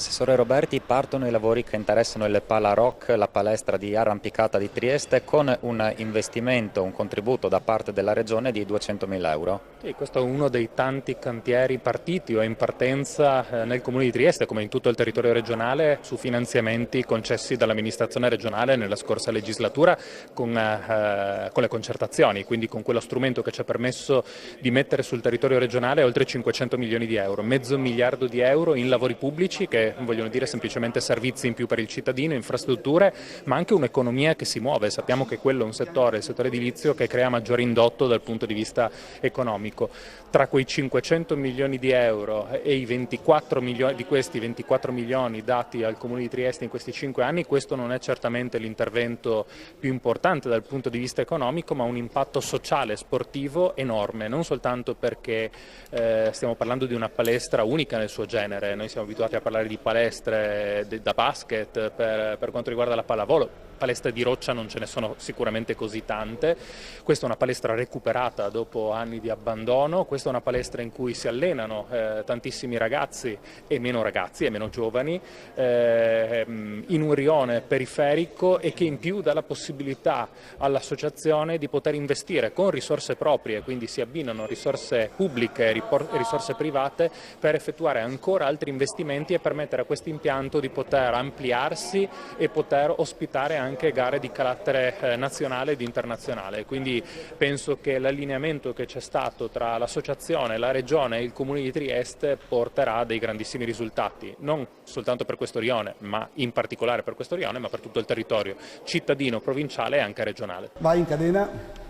Assessore Roberti, partono i lavori che interessano il Pala Rock, la palestra di arrampicata di Trieste, con un investimento, un contributo da parte della Regione di 200.000 euro. Sì, questo è uno dei tanti cantieri partiti o in partenza nel Comune di Trieste, come in tutto il territorio regionale, su finanziamenti concessi dall'amministrazione regionale nella scorsa legislatura con le concertazioni, quindi con quello strumento che ci ha permesso di mettere sul territorio regionale oltre 500 milioni di euro, mezzo miliardo di euro in lavori pubblici che vogliono dire semplicemente servizi in più per il cittadino, infrastrutture, ma anche un'economia che si muove. Sappiamo che quello è un settore, il settore edilizio, che crea maggiore indotto dal punto di vista economico. Tra quei 500 milioni di euro e i 24 milioni, di questi 24 milioni dati al Comune di Trieste in questi 5 anni, questo non è certamente l'intervento più importante dal punto di vista economico, ma un impatto sociale, sportivo enorme, non soltanto perché stiamo parlando di una palestra unica nel suo genere. Noi siamo abituati a parlare di palestre da basket per quanto riguarda la pallavolo. Palestre di roccia non ce ne sono sicuramente così tante, questa è una palestra recuperata dopo anni di abbandono, questa è una palestra in cui si allenano tantissimi ragazzi e meno giovani, in un rione periferico, e che in più dà la possibilità all'associazione di poter investire con risorse proprie, quindi si abbinano risorse pubbliche e risorse private per effettuare ancora altri investimenti e permettere a questo impianto di poter ampliarsi e poter ospitare anche gare di carattere nazionale ed internazionale. Quindi penso che l'allineamento che c'è stato tra l'associazione, la regione e il Comune di Trieste porterà a dei grandissimi risultati, non soltanto per questo rione, ma in particolare per questo rione, ma per tutto il territorio cittadino, provinciale e anche regionale. Vai in cadena.